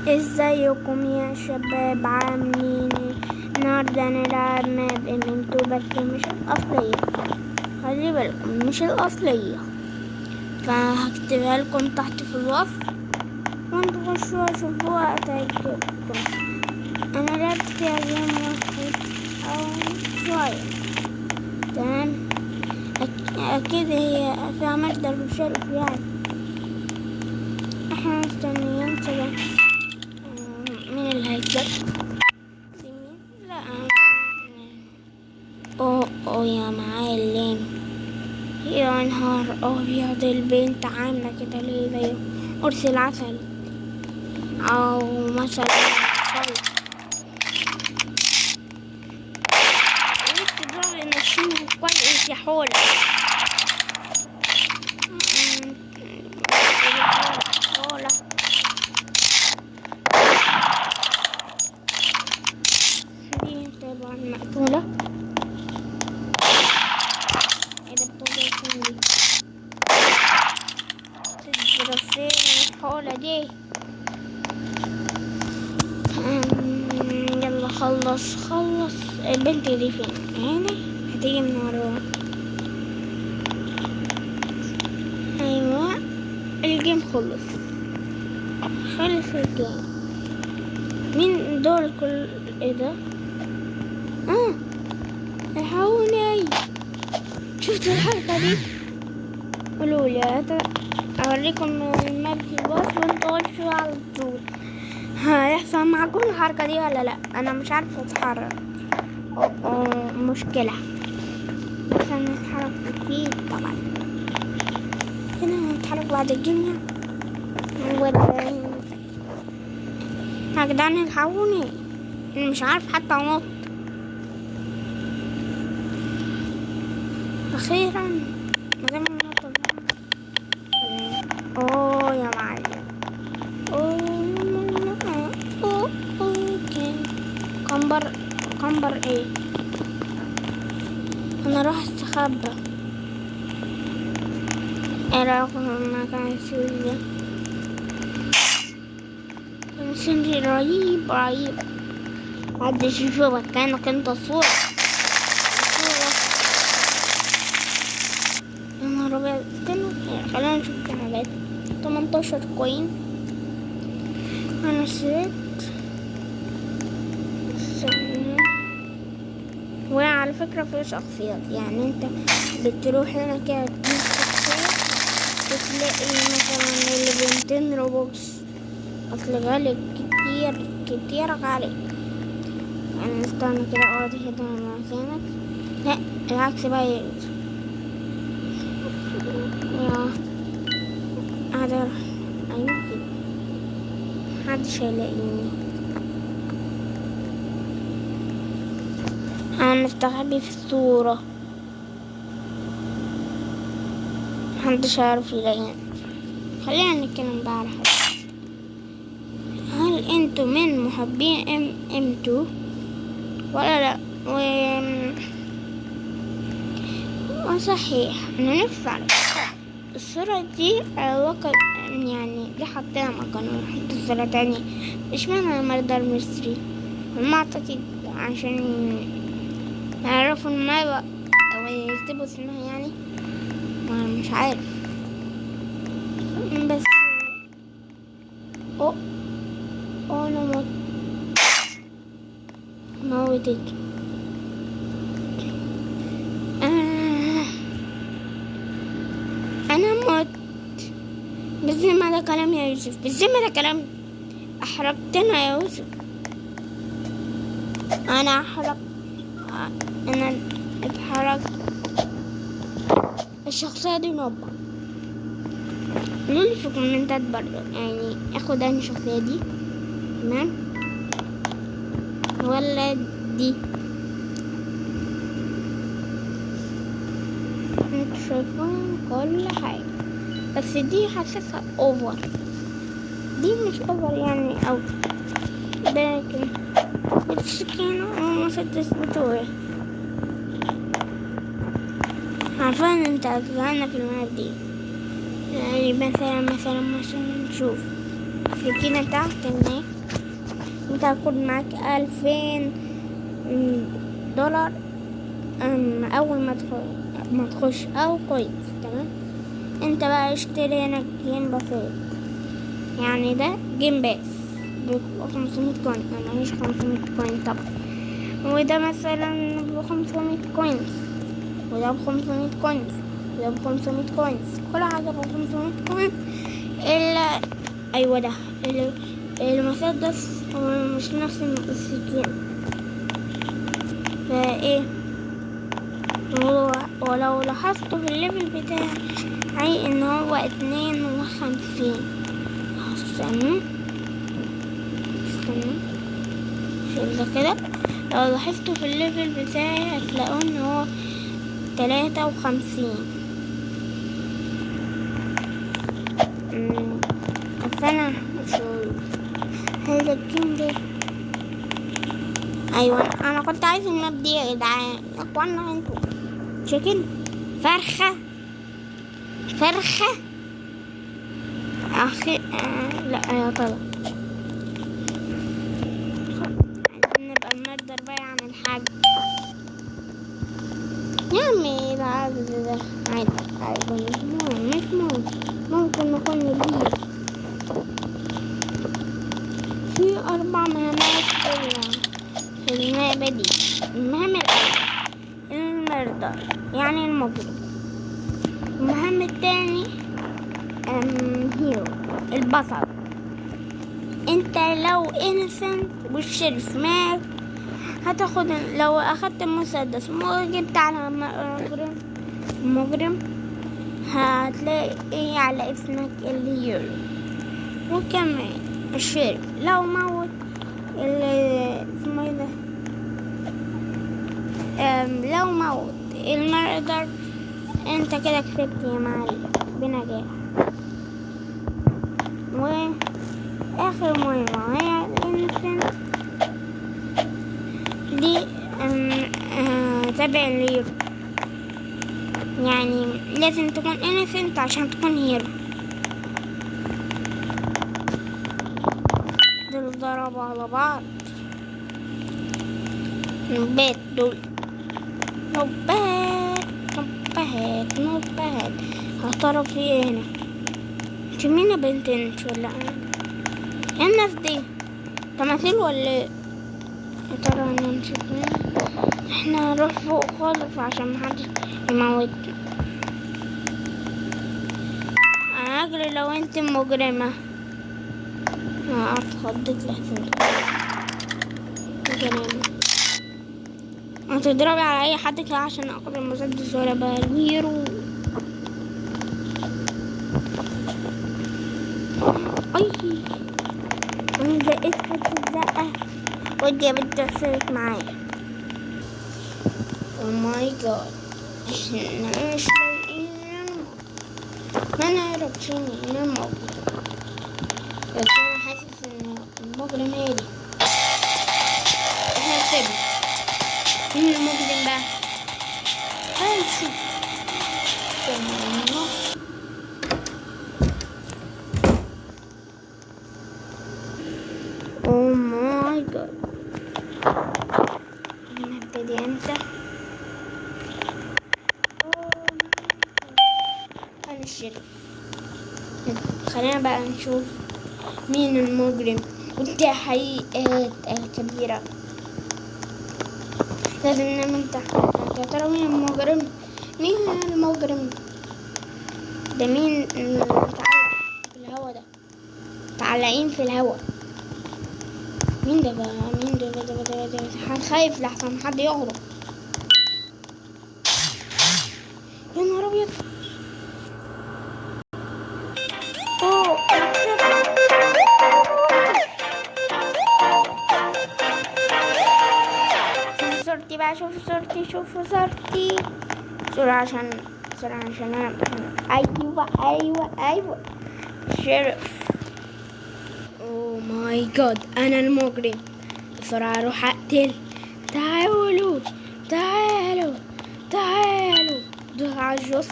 ازيكم يا شباب عاملين ايه؟ النهارده هنلعب ماب امنتو بس مش الاصلية. خلي بالكم مش الاصلية، فهكتبها لكم تحت في الوصف وانتوا خشوا شوفوها تعجبكم. انا لعبت فيها يوم واحد او شوية، تمام. اكيد هي فيها مقدر وشرف يعني. احنا مستنيين كده. مين اللي هيكسب؟ مين؟ لا اوه يا معلم، يا نهار ابيض، البنت عامله كده ليه زي قرص العسل او مثلا صل تضرب نشينه كويس يا حول. دي طبعا مقتولة. ايه ده بتوجع دي؟ تضرب فين الحولة دي؟ يلا خلص البنت دي فين؟ هنا هتيجي من ورا. ايوه الجيم خلص الجيم. مين دول كل ايه ده؟ الحقوني، شفتوا الحلقة دي؟ قولولي اوريكم الماب في الوصف وانتوا غشوا على طول. هيحصل معكم الحركة دي ولا لا؟ انا مش عارفة اتحرك. مشكلة، بس انا اتحرك اكيد طبعا. هنا هنتحرك بعد الجيم يا جدعان الحقوني، مش عارف حتى انط. اخيرا مادام النط. اوه يا معلم، اوكي. كمبر ايه؟ انا راح استخبى. ايه رايكم في مكان السوري ده؟ سندي رهيب محدش يشوفك كأنك انت صورة. يا نهار ابيض، خلينا نشوف حاجات. 18 كوين. انا شريت وعلى فكرة في شخصيات، يعني انت بتروح هنا كده تجيب شخصية تلاقي مثلا اللي ب200 روبوكس. اصل غالي كتير غالي. يعني نستنى كده اقعد هنا مكانك. لا العكس بقى يا اقدر. ايوه كده محدش هيلاقيني. انا مستخبي في الصورة، محدش هيعرف يلاقيني. خلينا نتكلم بقى على حاجة. هل انتوا من محبين امتو ولا لا؟ وصحيح انا نفسي اعرف الصورة دي علاقة، يعني ليه حطيها مكان وحط الصورة تانية؟ اشمعنى مردر ميستري؟ ما اعتقد عشان يعرفوا الماب او يكتبوا اسمها يعني. انا مش عارف بس انا موتت. انا موت بالذمة ده كلام يا يوسف، بالذمة ده كلام. احرقتنا يا يوسف، انا اتحرقت. الشخصية دي نوبة. قولولي في الكومنتات برضو، يعني اخد انهي الشخصية دي، تمام ولا دي؟ انتوا شايفين كل حاجة، بس دي حاسسها اوفر. دي مش اوفر يعني، او لكن السكينة ومسدس بتوعي. عارفين انت هتبقى في الماب دي، يعني مثلا نشوف المشركين تحت هناك. انت هتاخد معاك 2000 دولار اول ما تخش او كويس. تمام. انت بقى اشتري هنا جيم بسيط، يعني ده جيم باس ب500 كوين. انا مش 500 كوين طبعا. وده مثلا ب500 كوينز، وده ب500 كوينز، وده ب500 كوينز. كل حاجة ب500 كوينز الا ايوه ده المسدس مش نفس السكين. فايه، ولو لاحظتوا في الليفل بتاعي ان هو 52. استنوا شوف ده كده. لو لاحظتوا في الليفل بتاعي هتلاقوا ان هو 53. بس انا هذا الجيم ده. ايوه انا كنت عايز الماب دي يا جدعان. اخوانا انتوا تشيكن فرخة اخي. لا يا طلع عايزين نبقى نمردر بقى عن الحاج يا عمي. ده عادي، ده عادي مش ممكن نكون كبير. في 4 مهمات في المهمة دي. المهمة الأولى المردر يعني المجرم. المهم التاني هيرو البطل. انت لو انسنت والشريف مات هتاخد، لو اخدت المسدس وجبت على مجرم هتلاقي على اسمك الهيرو. وكمان الشريف لو موت اسمه ده، لو موت المردر انت كده كسبت يا معلم بنجاح. واخر مهمة هي الانسنت دي تبع الهيرو. يعني لازم تكون انسنت عشان تكون هيرو. دول ضربوا على بعض نوبات. دول نوبات. هتعرف في ايه هنا؟ انت مين يا بنت انت ولا ايه الناس دي؟ تماثيل ولا ايه؟ يا ترى هنمشي فين؟ احنا هنروح فوق خالص عشان محدش يموتنا. انا اجري لو انت مجرمة. اتخضيت لحسن مجرمة. هتضربي على اي حد كده عشان اخد المسدس ولا بقى الهيرو. اي انا زقيت حتة زقة ودي يا بنت احسبك معايا. او ماي جاد احنا مش لاقيين. ما نعرفش مين المجرم، بس انا حاسس ان المجرم هادي. احنا كسبنا. مين المجرم بقى؟ هنشوف. او ماي جاد هنبتدي امتى؟ انا الشريف. خلينا بقى نشوف مين المجرم والتحقيقات الكبيرة. لازم نعمل تحقيقات. يا ترى مين المجرم؟ مين المجرم ده؟ مين متعلق في الهوا ده؟ متعلقين في الهوا. مين ده بقى؟ مين ده؟ خايف لحسن حد يهرب. يا نهار ابيض. صورتي بقى. شوفوا صورتي بسرعة عشان انا ايوه شرف. او ماي جاد انا المجرم. بسرعة اروح اقتل. تعالوا ده عجوز.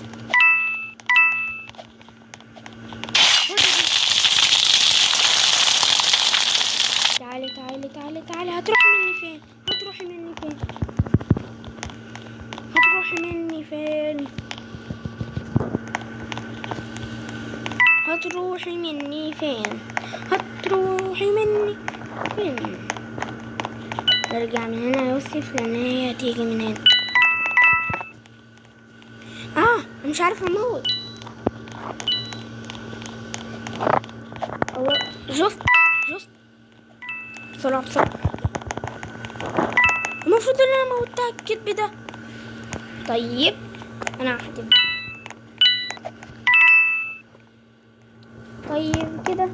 تعالي تعالي تعالي. هتروحي مني فين؟ هتروحي مني فين؟ هتروحي مني فين؟ هتروحي مني فين؟ هتروحي مني فين؟ ارجع من هنا يا يوسف، لان هي هتيجي من هنا. مش عارفه اموت. جوست بسرعه بسرعه. المفروض ان انا موتها الكذب ده. طيب انا هحتفل. طيب كده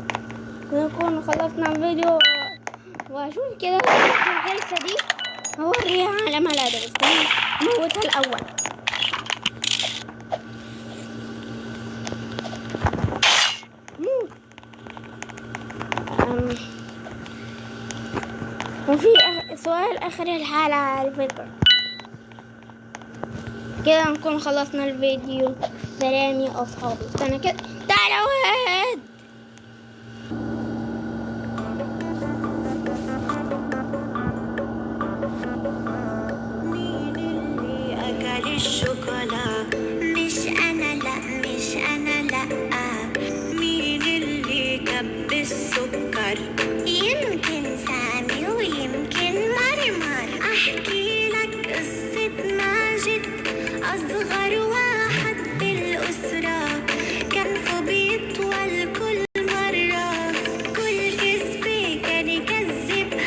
نكون خلصنا الفيديو، واشوف كده الجلسة دي هوريها على ملابس. موتها الاول. موت. وفي سؤال اخر الحالة على فكرة. كده نكون خلصنا الفيديو. سلام يا اصحابي. انا كده